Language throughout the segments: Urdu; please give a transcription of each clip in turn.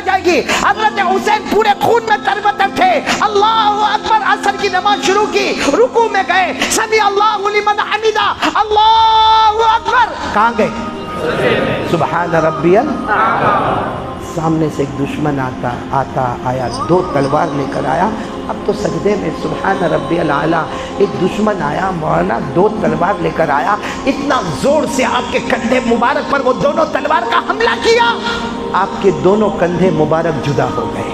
آ جائے گی۔ حضرت حسین پورے خون میں تربتر تھے۔ اللہ اکبر، عصر کی نماز شروع کی، رکوع میں گئے، سمیع اللہ لمن حمیدہ، اللہ اکبر، کہاں گئے؟ سبحان ربی سامنے سے ایک دشمن آیا، 2 تلوار لے کر آیا۔ اب تو سجدے میں سبحان ربی الاعلیٰ، ایک دشمن آیا مولانا، 2 تلوار لے کر آیا، اتنا زور سے آپ کے کندھے مبارک پر وہ دونوں تلوار کا حملہ کیا، آپ کے دونوں کندھے مبارک جدا ہو گئے،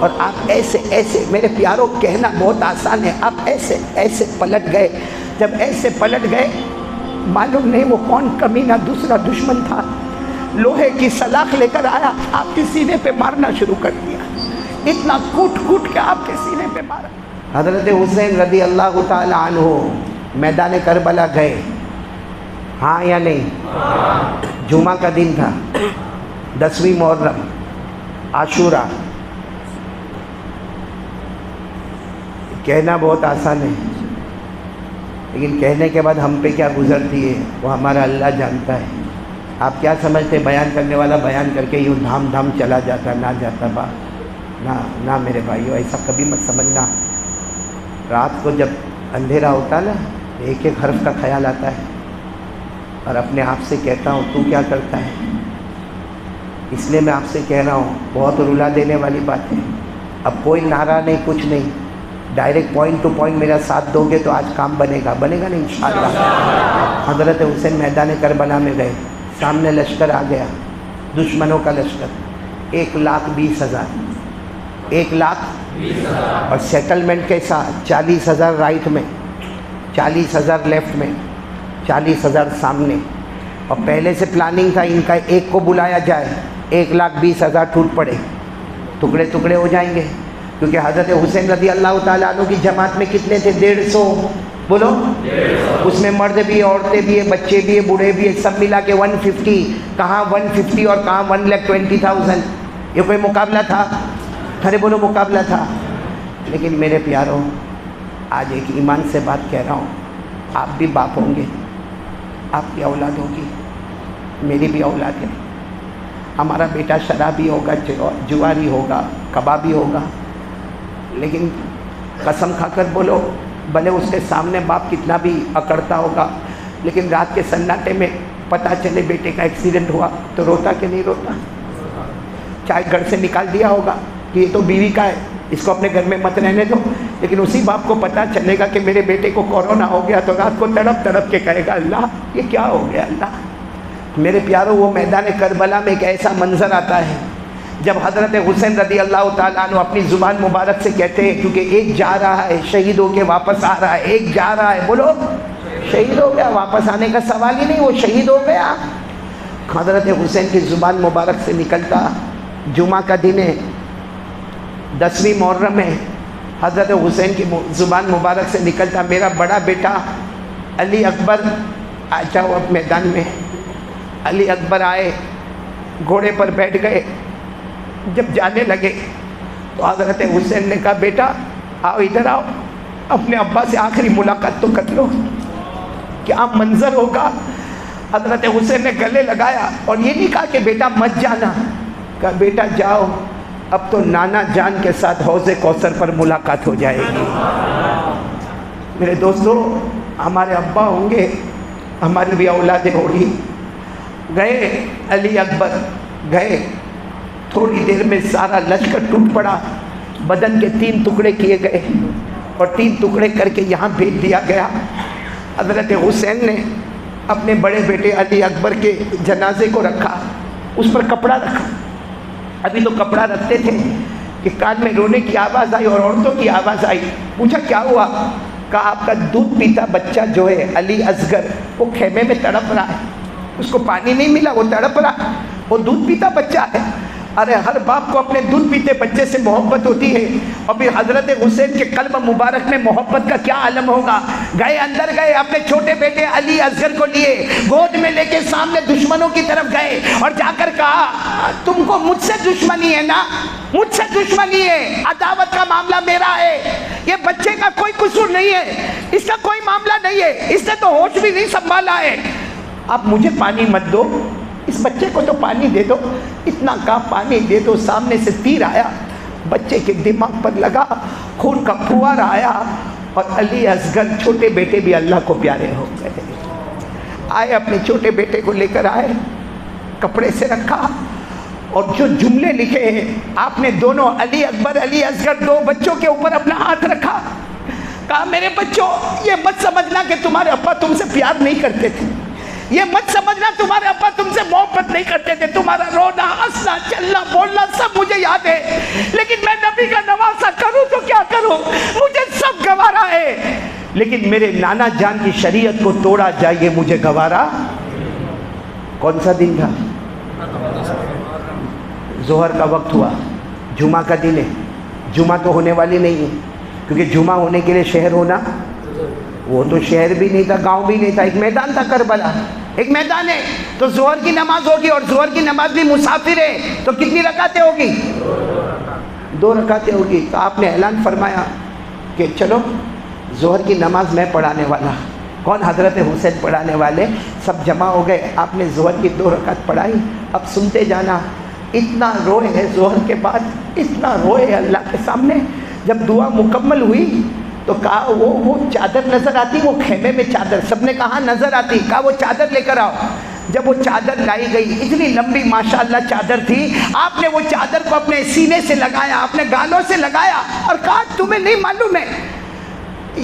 اور آپ ایسے ایسے، میرے پیاروں کہنا بہت آسان ہے، آپ ایسے ایسے پلٹ گئے۔ جب ایسے پلٹ گئے، معلوم نہیں وہ کون کمینہ دوسرا دشمن تھا، لوہے کی سلاخ لے کر آیا، آپ کے سینے پہ مارنا شروع کر دیا، اتنا کوٹ کوٹ کے آپ کے سینے پہ مارا۔ حضرت حسین رضی اللہ تعالی عنہ میدان کربلا گئے، ہاں یا نہیں؟ جمعہ کا دن تھا، 10ویں محرم، عاشورہ۔ کہنا بہت آسان ہے، لیکن کہنے کے بعد ہم پہ کیا گزرتی ہے وہ ہمارا اللہ جانتا ہے۔ آپ کیا سمجھتے بیان کرنے والا بیان کر کے یوں دھام دھام چلا جاتا نہ جاتا با؟ نہ میرے بھائیو، ایسا کبھی مت سمجھنا۔ رات کو جب اندھیرا ہوتا نا، ایک ایک حرف کا خیال آتا ہے، اور اپنے آپ سے کہتا ہوں تو کیا کرتا ہے؟ اس لیے میں آپ سے کہہ رہا ہوں، بہت رلا دینے والی بات ہے، اب کوئی نعرہ نہیں، کچھ نہیں، ڈائریکٹ پوائنٹ ٹو پوائنٹ میرا ساتھ دو گے تو آج کام بنے گا نا انشاءاللہ۔ حضرت حسین میدان کربلا میں گئے، سامنے لشکر آ گیا، دشمنوں کا لشکر، 1,20,000، 1,20,000، اور سیٹلمنٹ کے ساتھ 40,000 رائٹ میں، 40,000 لیفٹ میں، 40,000 سامنے، اور پہلے سے پلاننگ تھا ان کا ایک کو بلایا جائے، 1,20,000 ٹوٹ پڑے، ٹکڑے ٹکڑے ہو جائیں گے، کیونکہ حضرت حسین رضی اللہ تعالیٰ عنہ کی جماعت میں کتنے تھے؟ 150، بولو، اس میں مرد بھی، عورتیں بھی ہیں، بچے بھی ہیں، بوڑھے بھی ہیں، سب ملا کے 150، کہاں 150 اور کہاں 1,20,000، یہ کوئی مقابلہ تھا؟ ارے بولو مقابلہ تھا۔ لیکن میرے پیاروں، آج ایک ایمان سے بات کہہ رہا ہوں، آپ بھی باپ ہوں گے، آپ کی اولاد ہوگی، میری بھی اولاد ہے، ہمارا بیٹا شرابی ہوگا، جواری ہوگا، کبابی ہوگا، لیکن قسم کھا کر بولو، بھلے اس کے سامنے باپ کتنا بھی اکڑتا ہوگا، لیکن رات کے سناٹے میں پتہ چلے بیٹے کا ایکسیڈنٹ ہوا تو روتا کہ نہیں روتا؟ چاہے گھر سے نکال دیا ہوگا کہ یہ تو بیوی کا ہے، اس کو اپنے گھر میں مت رہنے دو، لیکن اسی باپ کو پتہ چلے گا کہ میرے بیٹے کو کورونا ہو گیا تو رات کو تڑپ تڑپ کے کہے گا اللہ یہ کیا ہو گیا اللہ۔ میرے پیاروں، وہ میدان کربلا میں ایک ایسا منظر آتا ہے جب حضرت حسین رضی اللہ تعالیٰ عنہ اپنی زبان مبارک سے کہتے ہیں، کیونکہ ایک جا رہا ہے شہید ہو کے واپس آ رہا ہے، ایک جا رہا ہے، بولو شہید ہو گیا، واپس آنے کا سوال ہی نہیں، وہ شہید ہو گیا۔ حضرت حسین کی زبان مبارک سے نکلتا، جمعہ کا دن ہے، 10ویں محرم ہے، حضرت حسین کی زبان مبارک سے نکلتا، میرا بڑا بیٹا علی اکبر آ جاؤ اب میدان میں۔ علی اکبر آئے، گھوڑے پر بیٹھ گئے، جب جانے لگے تو حضرت حسین نے کہا بیٹا آؤ ادھر آؤ، اپنے ابا سے آخری ملاقات تو کر لو، کیا منظر ہوگا۔ حضرت حسین نے گلے لگایا اور یہ نہیں کہا کہ بیٹا مت جانا، کہا بیٹا جاؤ، اب تو نانا جان کے ساتھ حوض کوثر پر ملاقات ہو جائے گی۔ میرے دوستو، ہمارے ابا ہوں گے، ہماری بھی اولادیں ہوگی۔ گئے علی اکبر، گئے، تھوڑی دیر میں سارا لشکر ٹوٹ پڑا، بدن کے 3 ٹکڑے کیے گئے اور 3 ٹکڑے کر کے یہاں بھیج دیا گیا۔ حضرت حسین نے اپنے بڑے بیٹے علی اکبر کے جنازے کو رکھا، اس پر کپڑا رکھا، ابھی تو کپڑا رکھتے تھے کہ کان میں رونے کی آواز آئی اور عورتوں کی آواز آئی، پوچھا کیا ہوا؟ کہا آپ کا دودھ پیتا بچہ جو ہے علی اصغر، وہ خیمے میں تڑپ رہا ہے، اس کو پانی نہیں ملا، وہ تڑپ رہا، وہ دودھ پیتا بچہ ہے۔ ارے ہر باپ کو اپنے دودھ پیتے بچے سے محبت ہوتی ہے، اور پھر حضرت حسین کے قلب مبارک میں محبت کا کیا عالم ہوگا۔ گئے، اندر گئے، اپنے چھوٹے بیٹے علی اصغر کو لیے، گود میں لے کے سامنے دشمنوں کی طرف گئے اور جا کر کہا تم کو مجھ سے دشمنی ہے نا، مجھ سے دشمنی ہے، عداوت کا معاملہ میرا ہے، یہ بچے کا کوئی قصور نہیں ہے، اس کا کوئی معاملہ نہیں ہے، اس نے تو ہوش بھی نہیں سنبھالا ہے، آپ مجھے پانی مت دو، اس بچے کو تو پانی دے دو، اتنا کہا پانی دے دو، سامنے سے تیر آیا، بچے کے دماغ پر لگا، خون کا پھوار آیا، اور علی اصغر چھوٹے بیٹے بھی اللہ کو پیارے ہو گئے۔ آئے اپنے چھوٹے بیٹے کو لے کر آئے، کپڑے سے رکھا، اور جو جملے لکھے ہیں آپ نے دونوں علی اکبر علی اصغر دو بچوں کے اوپر اپنا ہاتھ رکھا، کہا میرے بچوں یہ مت سمجھنا کہ تمہارے ابا تم سے پیار نہیں کرتے تھے، یہ مت سمجھنا تمہارے ابا تم سے محبت نہیں کرتے تھے، تمہارا رونا ہنسنا چلنا بولنا سب مجھے یاد ہے، لیکن میں نبی کا نواسا کروں تو کیا کروں، مجھے سب گوارا ہے، لیکن میرے نانا جان کی شریعت کو توڑا جائے یہ مجھے گوارا۔ کون سا دن تھا؟ ظہر کا وقت ہوا، جمعہ کا دن ہے، جمعہ تو ہونے والی نہیں ہے، کیونکہ جمعہ ہونے کے لیے شہر ہونا، وہ تو شہر بھی نہیں تھا، گاؤں بھی نہیں تھا، ایک میدان تھا کربلا، ایک میدان ہے، تو ظہر کی نماز ہوگی، اور ظہر کی نماز بھی مسافر ہے، تو کتنی رکعتیں ہوگی؟ 2 رکعتیں ہوگی۔ تو آپ نے اعلان فرمایا کہ چلو ظہر کی نماز میں پڑھانے والا، کون؟ حضرت حسین پڑھانے والے، سب جمع ہو گئے، آپ نے ظہر کی 2 رکعت پڑھائی، اب سنتے جانا۔ اتنا روئے ہے ظہر کے بعد، اتنا روئے اللہ کے سامنے، جب دعا مکمل ہوئی تو کہا وہ چادر نظر آتی، وہ خیمے میں چادر، سب نے کہا نظر آتی، کہا وہ چادر لے کر آؤ۔ جب وہ چادر لائی گئی، اتنی لمبی ماشاءاللہ چادر تھی، آپ نے وہ چادر کو اپنے سینے سے لگایا، اپنے گالوں سے لگایا، اور کہا تمہیں نہیں معلوم ہے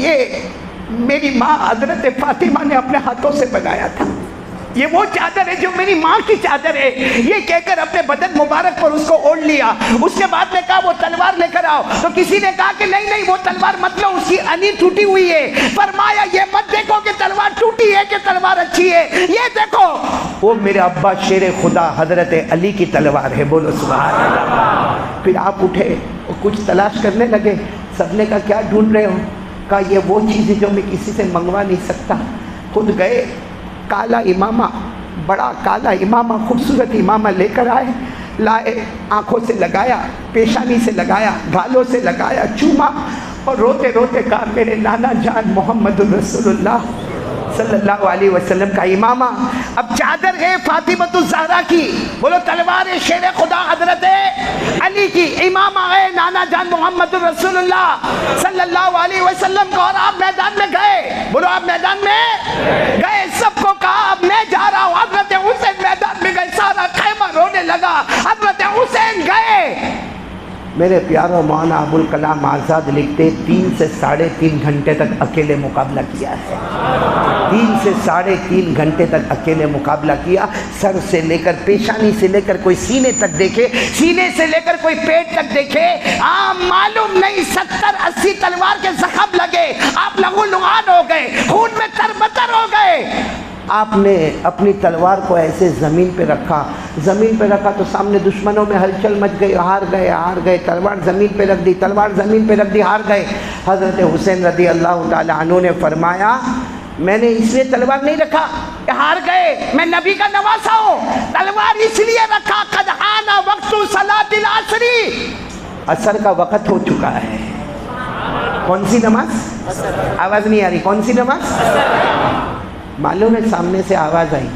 یہ میری ماں حضرت فاطمہ نے اپنے ہاتھوں سے بنایا تھا، یہ وہ چادر ہے جو میری ماں کی چادر ہے، یہ کہہ کر اپنے بدن مبارک پر اس کو اوڑھ لیا۔ اس کے بعد میں کہا وہ تلوار لے کر آؤ، تو کسی نے کہا کہ نہیں وہ تلوار مت لو، اس کی انی ٹوٹی ہوئی ہے۔ فرمایا یہ مت دیکھو کہ تلوار ٹوٹی ہے کہ تلوار اچھی ہے، یہ دیکھو وہ میرے ابا شیر خدا حضرت علی کی تلوار ہے، بولو سبحان اللہ۔ پھر آپ اٹھے اور کچھ تلاش کرنے لگے، سب نے کہا کیا ڈھونڈ رہے ہو؟ کہا یہ وہ چیز ہے جو میں کسی سے منگوا نہیں سکتا۔ خود گئے، کالا امامہ، بڑا کالا امامہ، خوبصورت امامہ لے کر آئے، لائے، آنکھوں سے لگایا، پیشانی سے لگایا، گالوں سے لگایا، چوما، اور روتے روتے کہا میرے نانا جان محمد رسول اللہ صلی اللہ علیہ وسلم کا امامہ۔ اب چادر ہے فاطمہ الزہرا کی، بولو تلوار ہے شیر خدا حضرت علی کی، امامہ ہے نانا جان محمد رسول اللہ صلی اللہ علیہ وسلم کا، اور آپ میدان میں گئے، بولو آپ میدان میں گئے، سب کو کہا اب میں جا رہا ہوں، حضرت حسین میدان میں گئے، سارا خیمہ رونے لگا، حضرت حسین گئے۔ میرے پیاروں مولانا ابوالکلام آزاد لکھتے 3 سے 3.5 گھنٹے تک اکیلے مقابلہ کیا ہے، 3 سے 3.5 گھنٹے تک اکیلے مقابلہ کیا، سر سے لے کر پیشانی سے لے کر کوئی سینے تک دیکھے، سینے سے لے کر کوئی پیٹ تک دیکھے، معلوم نہیں 70-80 تلوار کے زخم لگے، آپ لہو لعان ہو گئے، خون میں تربتر ہو گئے۔ آپ نے اپنی تلوار کو ایسے زمین پہ رکھا، زمین پہ رکھا تو سامنے دشمنوں میں ہلچل مچ گئی، ہار گئے، تلوار زمین پہ رکھ دی، تلوار زمین پہ رکھ دی، ہار گئے۔ حضرت حسین رضی اللہ تعالی عنہ نے فرمایا میں نے اس لیے تلوار نہیں رکھا کہ ہار گئے، میں نبی کا نواسا ہوں، تلوار اس لیے رکھا قد آن وقت صلاۃ العصر، عصر کا وقت ہو چکا ہے۔ کون سی نماز؟ آواز نہیں آ رہی، کون سی نماز؟ معلوم ہے سامنے سے آواز آئی،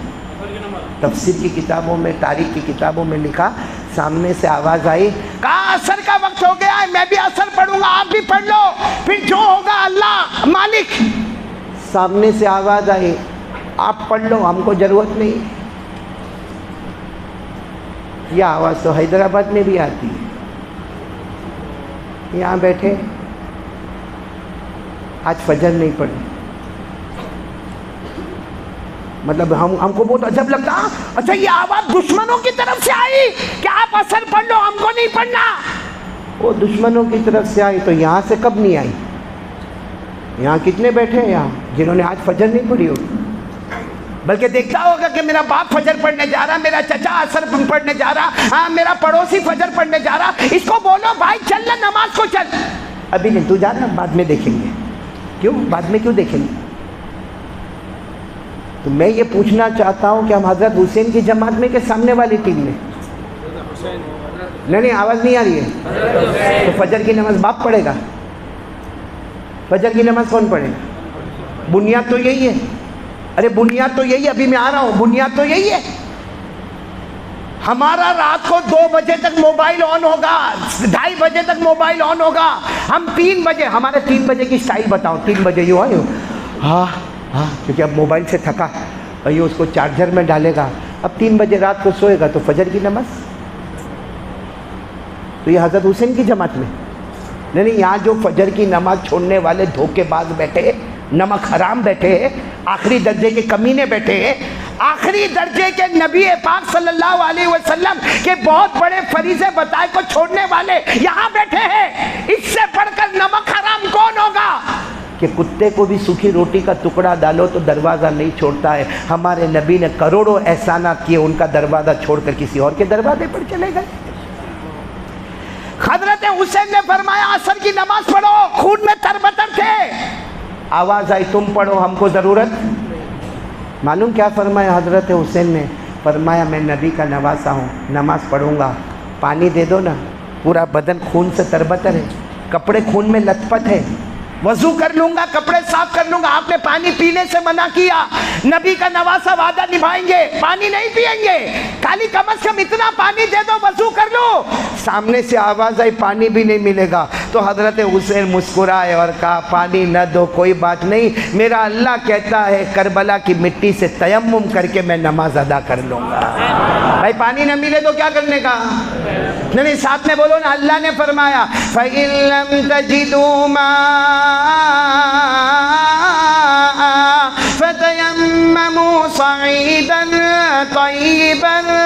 تفسیر کی کتابوں میں، تاریخ کی کتابوں میں لکھا، سامنے سے آواز آئی، کہا عصر کا وقت ہو گیا ہے، میں بھی عصر پڑھوں گا، آپ بھی پڑھ لو، پھر جو ہوگا اللہ مالک۔ سامنے سے آواز آئی آپ پڑھ لو، ہم کو ضرورت نہیں۔ یہ آواز تو حیدرآباد میں بھی آتی ہے، یہاں بیٹھے آج فجر نہیں پڑھی، مطلب ہم کو بہت عجب لگتا، اچھا یہ آواز دشمنوں کی طرف سے آئی کہ آپ عصر پڑھ لو، ہم کو نہیں پڑھنا۔ وہ دشمنوں کی طرف سے آئی تو یہاں سے کب نہیں آئی؟ یہاں کتنے بیٹھے ہیں یہاں جنہوں نے آج فجر نہیں پڑھی ہوگی؟ بلکہ دیکھتا ہوگا کہ میرا باپ فجر پڑھنے جا رہا، میرا چچا عصر پڑھنے جا رہا، ہاں میرا پڑوسی فجر پڑھنے جا رہا، اس کو بولو بھائی چل نا نماز کو چل۔ ابھی نہیں، تو جانا، بعد میں دیکھیں گے۔ کیوں بعد میں کیوں دیکھیں گے؟ تو میں یہ پوچھنا چاہتا ہوں کہ ہم حضرت حسین کی جماعت میں کہ سامنے والی ٹیم میں؟ نہیں آواز نہیں آ رہی ہے۔ تو فجر کی نماز باپ پڑھے گا؟ فجر کی نماز کون پڑھے گا؟ بنیاد تو یہی ہے، ارے بنیاد تو یہی ہے، ابھی میں آ رہا ہوں، بنیاد تو یہی ہے۔ ہمارا رات کو 2 بجے تک موبائل آن ہوگا، 2:30 بجے تک موبائل آن ہوگا، ہم 3 بجے، ہمارے 3 بجے کی سٹائل بتاؤ، 3 بجے یوں آئے ہاں ہاں، کیونکہ اب موبائل سے تھکا، یہ اس کو چارجر میں ڈالے گا، اب 3 بجے رات کو سوئے گا تو فجر کی نماز. تو یہ حضرت حسین کی جماعت میں نہیں، یہاں جو فجر کی نماز چھوڑنے والے دھوکے باز بیٹھے، نمک حرام بیٹھے، آخری درجے کے کمینے بیٹھے، آخری درجے کے نبی پاک صلی اللہ علیہ وسلم کے بہت بڑے فریضے بتائے کو چھوڑنے والے یہاں بیٹھے ہیں. اس سے بڑھ کر نمک حرام کون ہوگا کہ کتے کو بھی سوکھی روٹی کا ٹکڑا ڈالو تو دروازہ نہیں چھوڑتا ہے. ہمارے نبی نے کروڑوں احسانات کیے، ان کا دروازہ چھوڑ کر کسی اور کے دروازے پر چلے گئے. حضرت حسین نے فرمایا عصر کی نماز پڑھو، خون میں تربتر تھے. آواز آئی تم پڑھو، ہم کو ضرورت. معلوم کیا فرمایا حضرت حسین نے؟ فرمایا میں نبی کا نواسا ہوں، نماز پڑھوں گا، پانی دے دو نا. پورا بدن خون سے تربتر ہے، کپڑے خون میں لت پت ہے، وضو کر لوں گا، کپڑے صاف کر لوں گا. آپ نے پانی پینے سے منع کیا، نبی کا نواسا وعدہ نبھائیں گے، پانی نہیں پیئیں گے. خالی کم از کم اتنا پانی دے دو، وضو کر لو. سامنے سے آواز آئی پانی بھی نہیں ملے گا. تو حضرت حسین مسکرائے اور کہا پانی نہ دو کوئی بات نہیں، میرا اللہ کہتا ہے کربلا کی مٹی سے تیمم کر کے میں نماز ادا کر لوں گا. بھائی پانی نہ ملے تو کیا کرنے کا؟ نہیں، ساتھ میں بولو نا، اللہ نے فرمایا فَإِن لَّمْ تَجِدُوا مَاءً فَتَيَمَّمُوا صَعِيدًا طَيِّبًا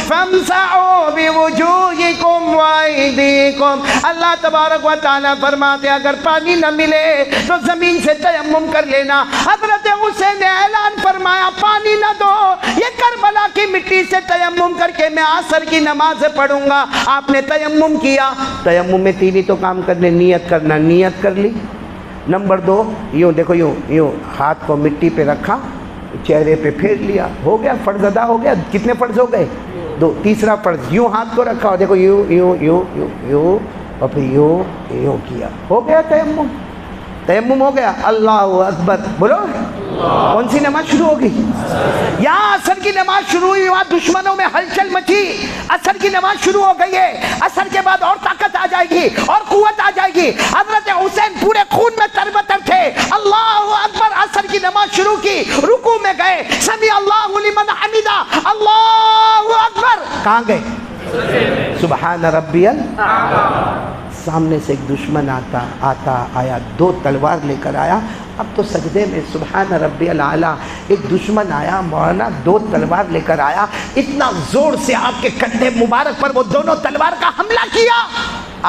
فَامْسَحُوا بِوُجُوهِكُمْ وَأَيْدِيكُمْ. اللہ تبارک و تعالیٰ فرماتے اگر پانی نہ ملے تو زمین سے تیمم کر لینا. حضرت حسین نے اعلان فرمایا پانی نہ دو، یہ کربلا کی مٹی سے تیمم کر کے میں عصر کی نماز پڑھوں گا. آپ نے تیمم کیا. تیمم میں 3 ہی تو کام کرنے، نیت کرنا، نیت کر لی. نمبر 2 یوں دیکھو، یوں ہاتھ کو مٹی پہ رکھا، چہرے پہ پھیر لیا، ہو گیا، فرض ادا ہو گیا. کتنے فرض ہو گئے؟ 2. تیسرا فرض یوں ہاتھ کو رکھا اور دیکھو یوں یوں یوں یوں یوں اور پھر یوں یوں کیا، ہو گیا تیمم. تیمم ہو گیا. اللہ اکبر بولو. کون سی نماز شروع ہوگی؟ یہاں عصر کی نماز شروع ہوئی، وہاں دشمنوں میں ہلچل مچی. عصر کی نماز شروع ہو گئی ہے، عصر کے بعد اور طاقت آ جائے گی اور قوت آ جائے گی. حضرت حسین پورے خون میں تربتر تھے. اللہ اکبر، عصر کی نماز شروع کی، رکوع میں گئے، سمی اللہ لمن حمیدہ، اللہ اکبر. کہاں گئے؟ سبحان ربی سامنے سے ایک دشمن آیا، 2 تلوار لے کر آیا. اب تو سجدے میں سبحان ربی الاعلیٰ. ایک دشمن آیا مولانا، 2 تلوار لے کر آیا، اتنا زور سے آپ کے کندھے مبارک پر وہ دونوں تلوار کا حملہ کیا،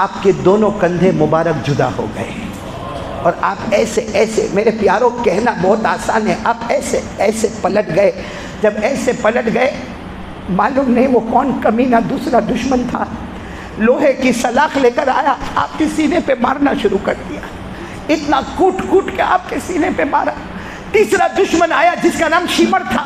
آپ کے دونوں کندھے مبارک جدا ہو گئے. اور آپ ایسے ایسے، میرے پیاروں کہنا بہت آسان ہے، آپ ایسے ایسے پلٹ گئے. جب ایسے پلٹ گئے، معلوم نہیں وہ کون کمینہ دوسرا دشمن تھا، لوہے کی سلاخ لے کر آیا، آپ کے سینے پہ مارنا شروع کر دیا. اتنا کوٹ کوٹ کے آپ کے سینے پہ مارا. تیسرا دشمن آیا جس کا نام شیمر تھا،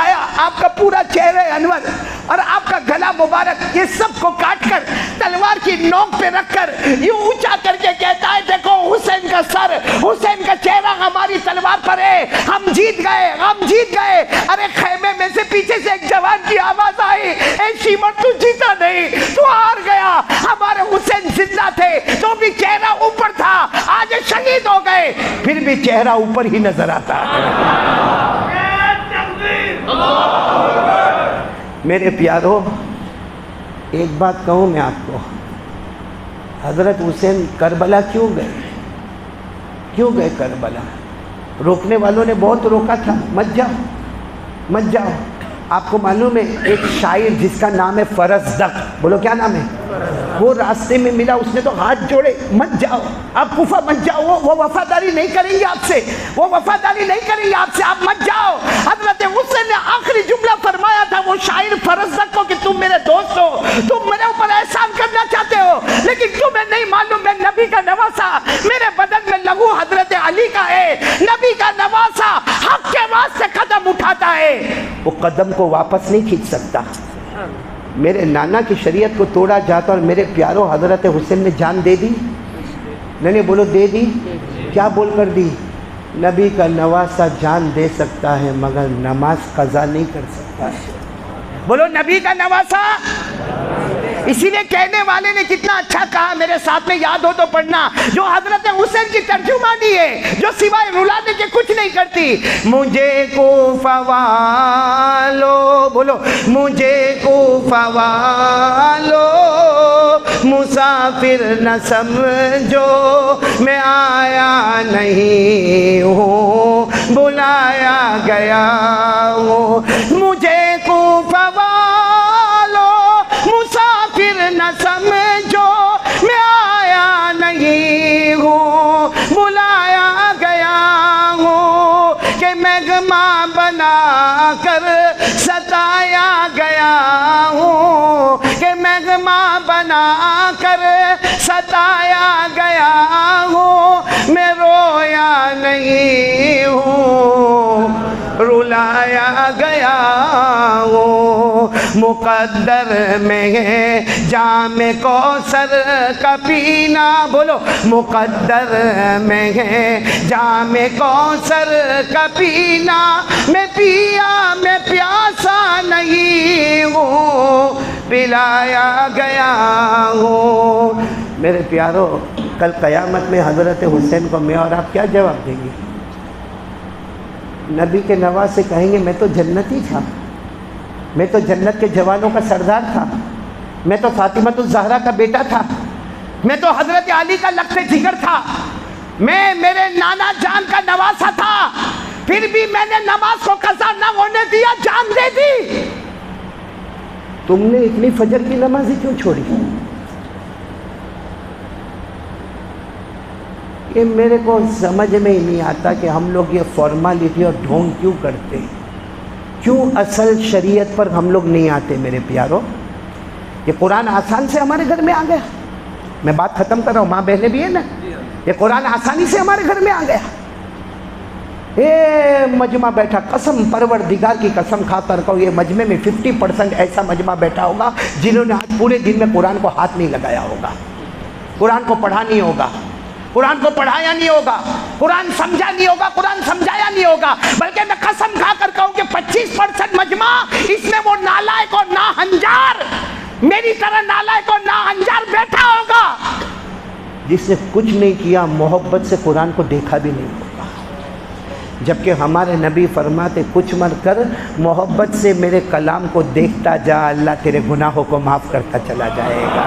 آیا، آپ کا پورا چہرہ انور اور آپ کا گلا مبارک یہ سب کو کاٹ کر تلوار کی نوک پہ رکھ کر یوں اونچا کر کے کہتا ہے دیکھو حسین کا سر، حسین کا چہرہ ہماری تلوار پر ہے، ہم جیت گئے، ہم جیت گئے. ارے خیمے میں سے پیچھے سے ایک جوان کی آواز آئی، اے شیمر تو جیتا نہیں، تو ہار گیا. ہمارے حسین زندہ تھے تو بھی چہرہ اوپر تھا، آج شہید ہو گئے پھر بھی چہرہ اوپر ہی نظر آتا ہے. میرے پیارو ایک بات کہوں میں آپ کو، حضرت حسین کربلا کیوں گئے کربلا؟ روکنے والوں نے بہت روکا تھا، مت جاؤ مت جاؤ. آپ کو معلوم ہے ایک شاعر جس کا نام ہے فرزدق، بولو کیا نام ہے؟ وہ راستے میں ملا، اس نے تو ہاتھ جوڑے، مت جاؤ آپ کوفہ مت جاؤ، وہ وفاداری نہیں کریں گے آپ سے، وہ وفاداری نہیں کریں گے آپ سے، آپ مت جاؤ. حضرت حسین نے آخری جملہ فرمایا تھا وہ شاعر فرزدق کو کہ تم میرے دوست ہو، تم میرے اوپر احسان کرنا چاہتے ہو لیکن تمہیں نہیں معلوم میں نبی کا نواسا، میرے بدن میں لہو حضرت علی کا ہے. نبی کا نواسا حق کے واسطے قدم اٹھاتا ہے، وہ قدم کو واپس نہیں کھینچ سکتا. میرے نانا کی شریعت کو توڑا جاتا اور میرے پیاروں حضرت حسین نے جان دے دی. نہیں بولو دے دی. کیا بول کر دی؟ نبی کا نواسا جان دے سکتا ہے مگر نماز قضا نہیں کر سکتا ہے. بولو نبی کا نواسا. اسی لیے کہنے والے نے کتنا اچھا کہا, میرے ساتھ میں یاد ہو تو پڑھنا, جو حضرت حسین کی ترجمانی ہے, جو سوائے رلانے کے کچھ نہیں کرتی. مجھے کوفہ والو, بولو مجھے کوفہ والو مسافر نہ سمجھو, میں آیا نہیں ہوں بلایا گیا ہوں. مجھے کوفہ والو مسافر نہ سمجھو, میں آیا نہیں ہوں بلایا گیا ہوں, کہ مغما بنا کر ستایا گیا ہوں, کہ مغما بنا کر ستایا گیا ہوں, میں رویا نہیں ہوں رلایا گیا ہوں. مقدر میں ہے جام کوثر کا پینا, بولو مقدر میں ہے جام کوثر کا پینا, میں پیا میں پیاسا نہیں ہوں پلایا گیا ہوں. میرے پیارو, کل قیامت میں حضرت حسین کو میں اور آپ کیا جواب دیں گے؟ نبی کے نواز سے کہیں گے میں تو جنتی تھا, میں تو جنت کے جوانوں کا سردار تھا, میں تو فاطمۃ الزہرا کا بیٹا تھا, میں تو حضرت علی کا لقب جگر تھا, میں میرے نانا جان کا نواسا تھا, پھر بھی میں نے نماز کو قضا نہ ہونے دیا, جان دے دی. تم نے اتنی فجر کی نماز ہی کیوں چھوڑی؟ یہ میرے کو سمجھ میں ہی نہیں آتا کہ ہم لوگ یہ فارمالٹی اور ڈھونگ کیوں کرتے ہیں, کیوں اصل شریعت پر ہم لوگ نہیں آتے. میرے پیارو, یہ قرآن آسان سے ہمارے گھر میں آ گیا. میں بات ختم کر رہا ہوں, ماں بہنیں بھی ہیں نا, یہ قرآن آسانی سے ہمارے گھر میں آ گیا. مجمع بیٹھا, قسم پروردگار کی قسم کھا کر کہو, یہ مجمع میں 50% ایسا مجمع بیٹھا ہوگا جنہوں نے آج پورے دن میں قرآن کو ہاتھ نہیں لگایا ہوگا, قرآن کو پڑھا نہیں ہوگا, قرآن کو پڑھایا نہیں ہوگا, قرآن سمجھا نہیں ہوگا, قرآن سمجھایا نہیں ہوگا. بلکہ میں قسم کھا کر کہوں کہ 25% مجمع اس میں وہ نالائق اور ناہنجار, میری طرح نالائق اور ناہنجار بیٹھا ہوگا جس نے کچھ نہیں کیا, محبت سے قرآن کو دیکھا بھی نہیں ہوگا. جبکہ ہمارے نبی فرماتے کچھ مت کر, محبت سے میرے کلام کو دیکھتا جا, اللہ تیرے گناہوں کو معاف کرتا چلا جائے گا.